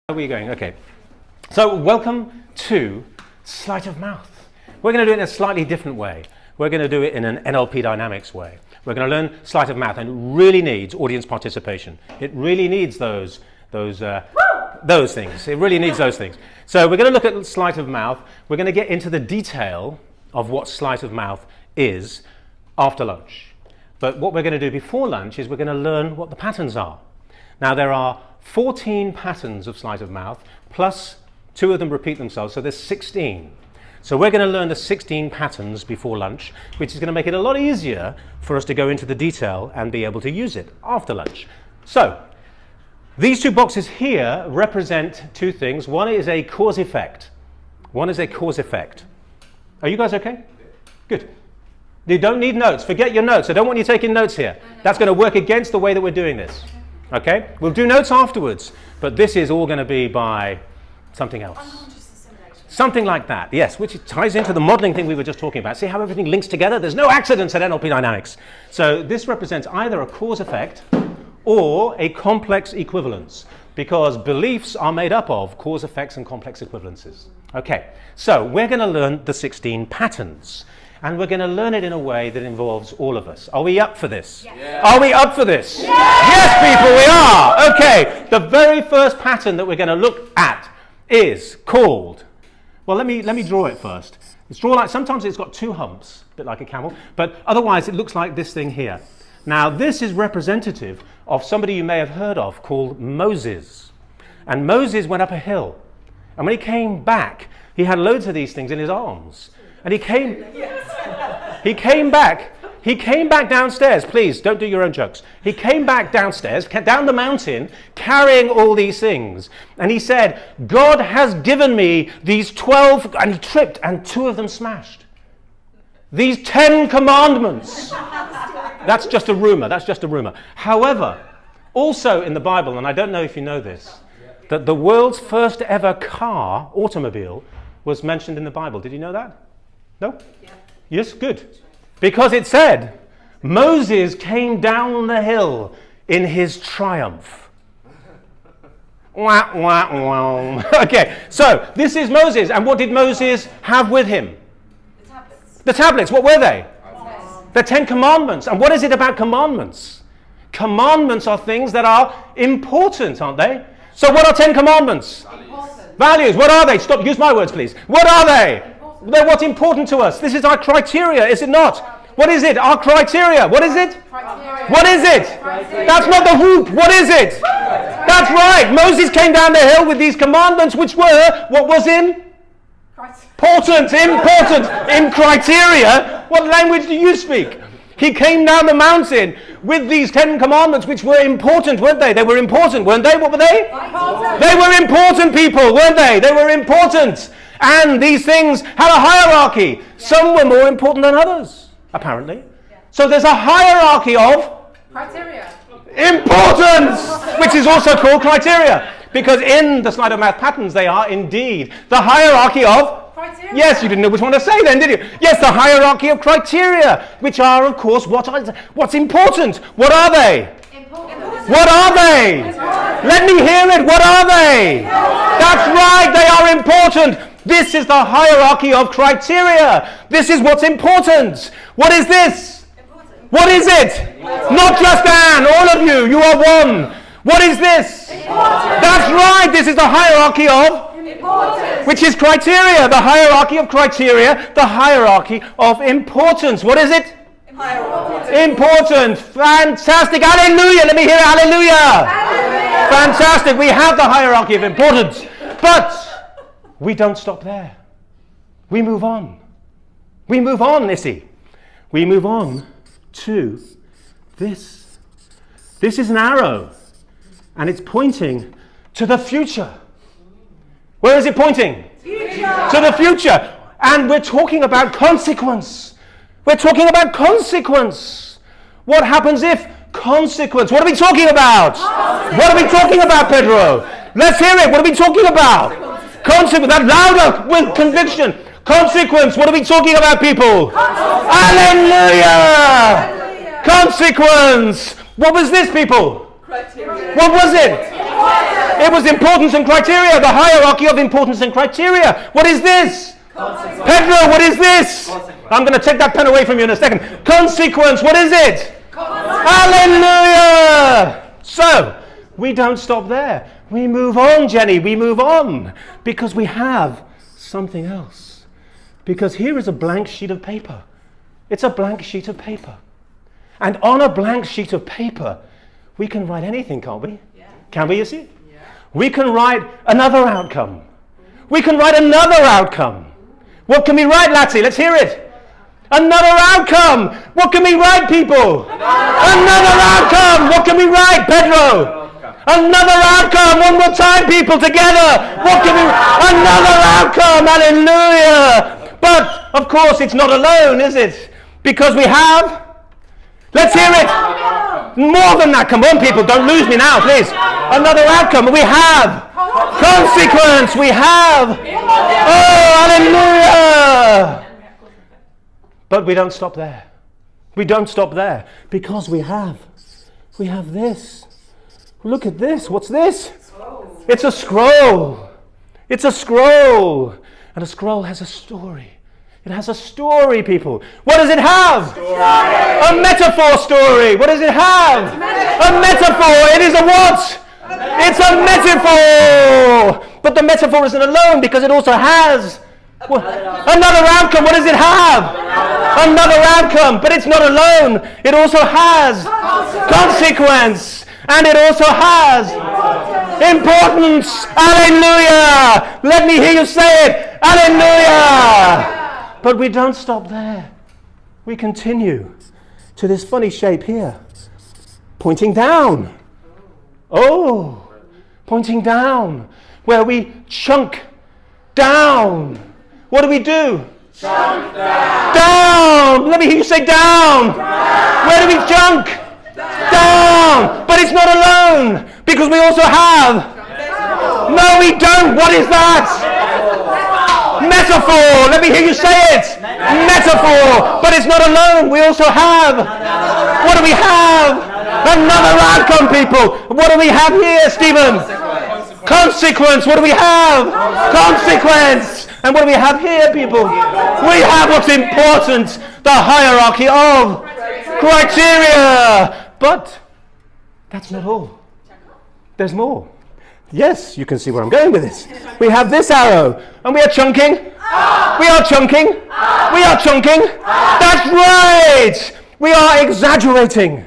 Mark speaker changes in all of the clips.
Speaker 1: Where are we going? Okay. So welcome to Sleight of Mouth. We're going to do it in a slightly different way. We're going to do it in an NLP dynamics way. We're going to learn Sleight of Mouth, and it really needs audience participation. It really needs those things. It really needs those things. So we're going to look at Sleight of Mouth. We're going to get into the detail of what Sleight of Mouth is after lunch. But what we're going to do before lunch is we're going to learn what the patterns are. Now there are 14 patterns of Sleight of Mouth, plus 2 of them repeat themselves, so there's 16. So we're going to learn the 16 patterns before lunch, which is going to make it a lot easier for us to go into the detail and be able to use it after lunch. So these 2 boxes here represent 2 things. One is a cause effect. One is a cause effect. Are you guys okay? Good. You don't need notes. Forget your notes. I don't want you taking notes here. That's going to work against the way that we're doing this. Okay? We'll do notes afterwards, but this is all going to be by something else. Something like that, yes, which ties into the modeling thing we were just talking about. See how everything links together? There's no accidents at NLP Dynamics. So this represents either a cause effect or a complex equivalence, because beliefs are made up of cause effects and complex equivalences. Okay, so we're going to learn the 16 patterns. And we're going to learn it in a way that involves all of us. Are we up for this? Yeah. Are we up for this? Yeah. Yes, people, we are. Okay, the very first pattern that we're going to look at is called, well, let me draw it first. It's drawn like, sometimes it's got 2 humps, a bit like a camel, but otherwise it looks like this thing here. Now, this is representative of somebody you may have heard of called Moses. And Moses went up a hill. And when he came back, he had loads of these things in his arms. And he came back downstairs. Please, don't do your own jokes. He came back downstairs, down the mountain, carrying all these things. And he said, God has given me these 12, and he tripped, and 2 of them smashed. These 10 commandments. That's just a rumor. However, also in the Bible, and I don't know if you know this, that the world's first ever car, automobile, was mentioned in the Bible. Did you know that? No? Yeah. Yes, good. Because it said, Moses came down the hill in his triumph. Wah, wah, wah. Okay, so this is Moses. And what did Moses have with him? The tablets. The tablets, what were they? The 10 commandments. And what is it about commandments? Commandments are things that are important, aren't they? So what are 10 commandments? Values. What are they? Stop, use my words, please. What are they? They're what's important to us. This is our criteria, is it not? What is it? Our criteria. What is it? Criteria. What is it? Criteria. That's not the whoop. What is it? Criteria. That's right. Moses came down the hill with these commandments, which were, what was in? Important in criteria. What language do you speak? He came down the mountain with these 10 commandments, which were important, weren't they? They were important, weren't they? What were they? Important. They were important people, weren't they? They were important. And these things had a hierarchy. Yeah. Some were more important than others, apparently. Yeah. So there's a hierarchy of criteria. Importance, which is also called criteria. Because in the Sleight of Mouth patterns, they are indeed the hierarchy of criteria. Yes, you didn't know which one to say then, did you? Yes, the hierarchy of criteria, which are, of course, what's important. What are they? Important. What are they? Important. Let me hear it. What are they? Important. That's right, they are important. This is the hierarchy of criteria. This is what's important. What is this? Important. What is it? Important. Not just Anne, all of you. You are one. What is this? Important. That's right. This is the hierarchy of importance, which is criteria. The hierarchy of criteria. The hierarchy of importance. What is it? Important. Fantastic. Alleluia. Let me hear it. Alleluia. Alleluia. Fantastic. We have the hierarchy of importance. But we don't stop there. We move on. We move on, Issy. We move on to this. This is an arrow, and it's pointing to the future. Where is it pointing? Future. To the future. And we're talking about consequence. We're talking about consequence. What happens if consequence? What are we talking about? What are we talking about, Pedro? Let's hear it. What are we talking about? Consequence, that louder with conviction. Consequence, what are we talking about, people? Hallelujah! Consequence. What was this, people? Criteria. What was it? It was importance and criteria, the hierarchy of importance and criteria. What is this? Pedro, what is this? I'm going to take that pen away from you in a second. Consequence, what is it? Hallelujah! So, we don't stop there. We move on, Jenny, we move on. Because we have something else. Because here is a blank sheet of paper. It's a blank sheet of paper. And on a blank sheet of paper, we can write anything, can't we? Yeah. Can we, you see? Yeah. We can write another outcome. We can write another outcome. What can we write, Lati? Let's hear it. Another outcome. What can we write, people? Another outcome. What can we write, Pedro? Another outcome. One more time, people, together. What can we? Another outcome. Hallelujah. But, of course, it's not alone, is it? Because we have... Let's hear it. More than that. Come on, people. Don't lose me now, please. Another outcome. We have consequence. We have. Oh, hallelujah. But we don't stop there. We don't stop there. Because we have this. Look at this. What's this? It's a scroll. It's a scroll. And a scroll has a story. It has a story, people. What does it have? Story. A metaphor story. What does it have? A metaphor. It is a what? It's a metaphor. But the metaphor isn't alone because it also has another outcome. What does it have? Another outcome. But it's not alone. It also has consequence. And it also has importance. Hallelujah. Let me hear you say it. Hallelujah. But we don't stop there. We continue to this funny shape here. Pointing down. Oh, pointing down. Where we chunk down. What do we do? Chunk down. Down. Let me hear you say down. Where do we chunk? Down. But it's not alone. Because we also have. No, we don't. What is that? Metaphor. Let me hear you say it. Metaphor. But it's not alone. We also have. What do we have? Another outcome, people. What do we have here, Stephen? Consequence. What do we have? Consequence. And what do we have here, people? We have what's important. The hierarchy of criteria. But that's not all. There's more. Yes, you can see where I'm going with this. We have this arrow, and we are chunking. We are chunking. We are chunking. That's right. We are exaggerating.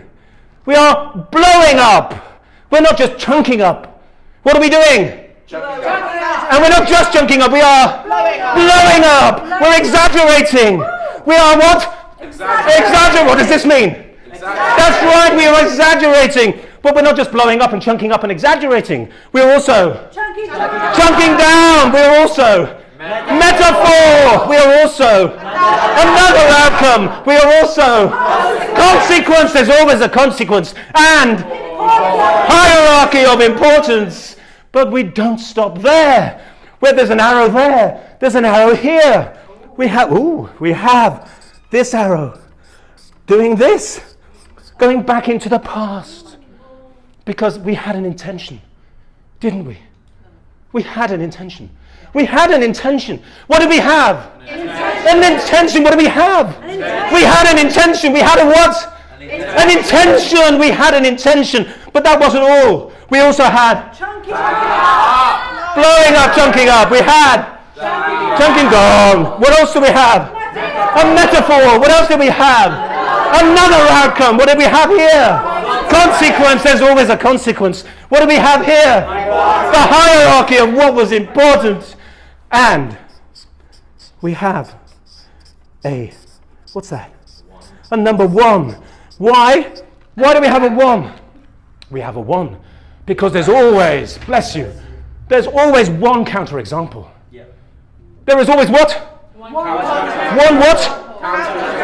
Speaker 1: We are blowing up. We're not just chunking up. What are we doing? And we're not just chunking up. We are blowing up. We're exaggerating. We are what? Exaggerating. What does this mean? That's right. We are exaggerating. But we're not just blowing up and chunking up and exaggerating. We're also chunking down. We're also metaphor. We are also another outcome. We are also consequence. There's always a consequence. And hierarchy of importance. But we don't stop there. Where there's an arrow there, there's an arrow here. We have this arrow doing this, going back into the past. Because we had an intention, didn't we? We had an intention. We had an intention. What did we have? An intention. What did we have? We had an intention. We had a what? An intention. We had an intention. But that wasn't all. We also had blowing up, chunking up. We had chunking down. What else do we have? A metaphor. What else do we have? Another outcome. What did we have here? Consequence. There's always a consequence. What do we have here? The hierarchy of what was important. And we have what's that? A number one. Why? Why do we have a one? We have a one because there's always, bless you, there's always one counterexample. There is always what? One what?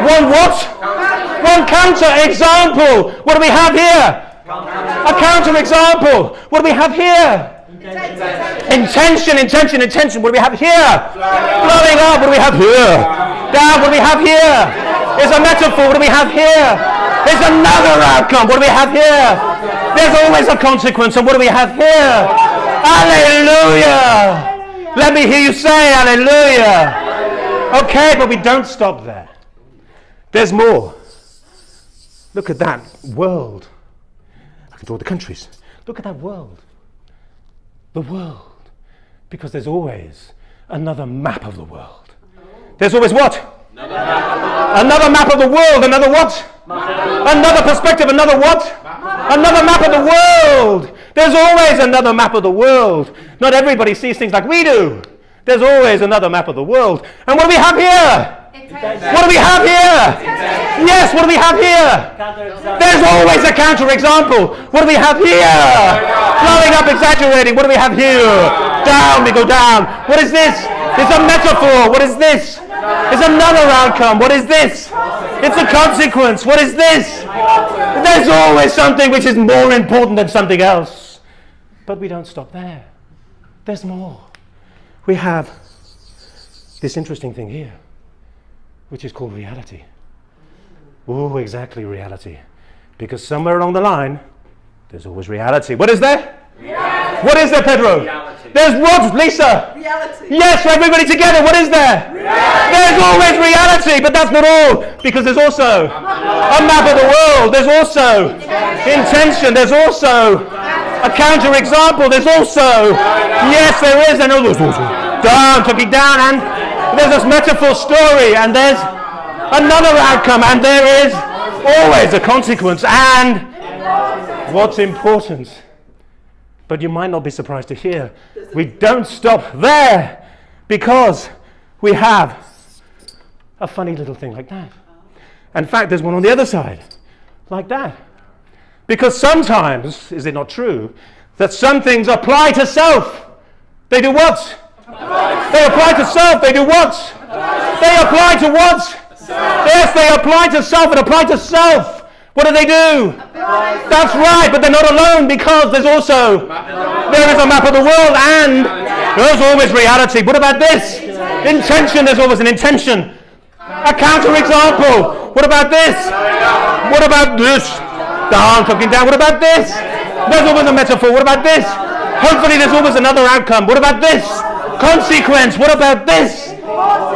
Speaker 1: One what? One counter-example. What do we have here? A counter-example. What do we have here? Intention, intention, intention. What do we have here? Blowing up. What do we have here? Down. What do we have here? There's a metaphor. What do we have here? There's another outcome. What do we have here? There's always a consequence. And what do we have here? Hallelujah. Let me hear you say hallelujah. Okay, but we don't stop there. There's more. Look at that world. I can draw the countries. Look at that world. The world. Because there's always another map of the world. There's always what? Another map of the world. Another what? Another perspective. Another what? Another map of the world. There's always another map of the world. Not everybody sees things like we do. There's always another map of the world. And what do we have here? What do we have here? Yes, what do we have here? There's always a counter-example. What do we have here? Blowing up, exaggerating. What do we have here? Down, we go down. What is this? It's a metaphor. What is this? It's another outcome. What is this? It's a consequence. What is this? There's always something which is more important than something else. But we don't stop there. There's more. We have this interesting thing here, which is called reality. Oh, exactly, reality. Because somewhere along the line, there's always reality. What is there? Reality. What is there, Pedro? Reality. There's what, Lisa? Reality. Yes, everybody together, what is there? Reality. There's always reality, but that's not all. Because there's also a map of the world. There's also intention. There's also a counter-example. There's also, yes, there is. And there's also down, took it down, and there's this metaphor story, and there's another outcome, and there is always a consequence. And what's important, but you might not be surprised to hear, we don't stop there, because we have a funny little thing like that. In fact, there's one on the other side, like that. Because sometimes, is it not true, that some things apply to self? They do what? They apply to self. They do what? They apply to what? Yes, they apply to self and apply to self. What do? That's right, but they're not alone, because there is a map of the world, and there's always reality. What about this? Intention, there's always an intention. A counter-example. What about this? What about this? Down, talking down. What about this? There's always a metaphor. What about this? Hopefully there's always another outcome. What about this? Consequence. What about this?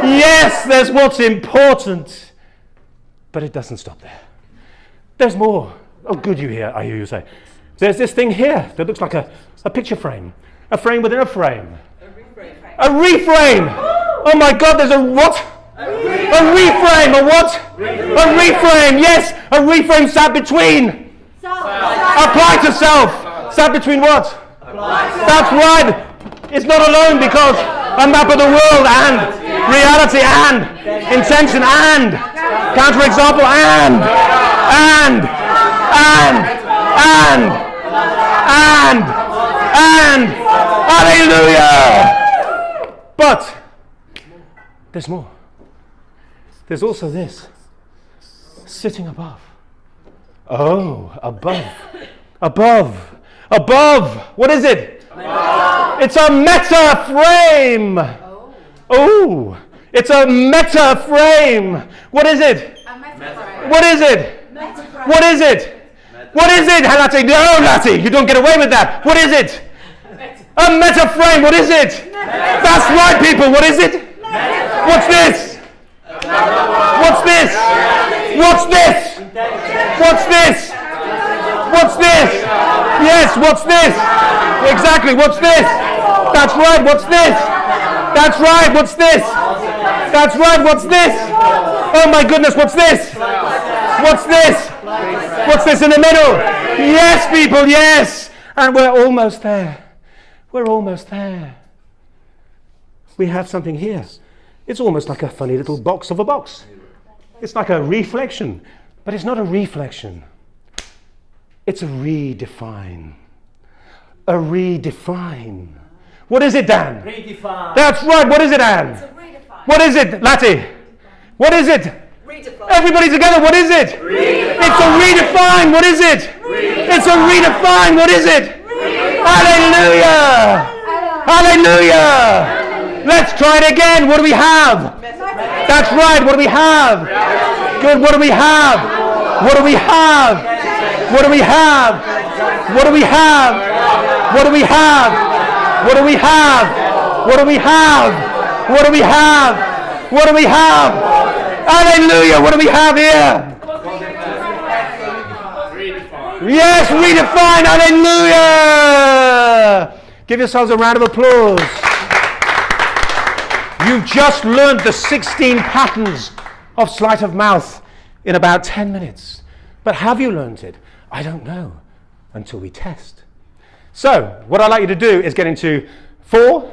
Speaker 1: Yes, there's what's important. But it doesn't stop there. There's more. Oh, good, I hear you say. There's this thing here that looks like a picture frame. A frame within a frame. A reframe. Oh my God, there's a what? A reframe. A what? A reframe. Yes, a reframe sat between. Apply to self. Sat between what? That's right. It's not alone, because a map of the world and reality and intention and counter-example and hallelujah. But there's more. There's also this, sitting above. Oh, above. What is it? It's a meta frame. Oh, it's a meta frame. What is it? What is it? What is it? What is it, Latte? No, Latte, you don't get away with that. What is it? A meta frame. What is it? That's right, people. What is it? What's this? What's this? What's this? What's this? What's this? Yes, what's this? Exactly, what's this? That's right, what's this? That's right, what's this? That's right, what's this? Oh my goodness, what's this? What's this? What's this in the middle? Yes, people, yes! And we're almost there. We're almost there. We have something here. It's almost like a funny little box of a box. It's like a reflection, but it's not a reflection. It's a redefine. A redefine. What is it, Dan? Redefine. That's right. What is it, Dan? It's a redefine. What is it, Lati? What is it? Redefine. Everybody together. What is it? Redefine. It's a redefine. What is it? Redefine. It's a redefine. What is it? Redefine. Hallelujah. Hallelujah. Let's try it again. What do we have? That's right. What do we have? Good. What do we have? What do we have? What do we have? What do we have? What do we have? What do we have? What do we have? What do we have? What do we have? Hallelujah! What do we have here? Yes, redefine. Hallelujah! Give yourselves a round of applause. You've just learned the 16 patterns of sleight of mouth in about 10 minutes. But have you learned it? I don't know until we test. So, what I'd like you to do is get into 4.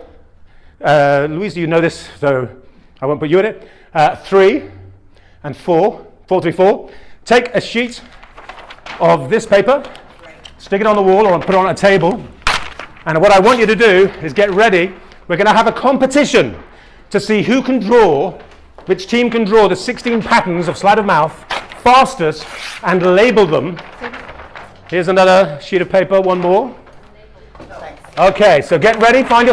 Speaker 1: Louise, you know this, so I won't put you in it. 3 and 4. 4, 3, 4. Take a sheet of this paper, stick it on the wall or put it on a table. And what I want you to do is get ready. We're going to have a competition to see who can draw, which team can draw the 16 patterns of sleight of mouth fastest and label them. Here's another sheet of paper, one more. Okay, so get ready, find your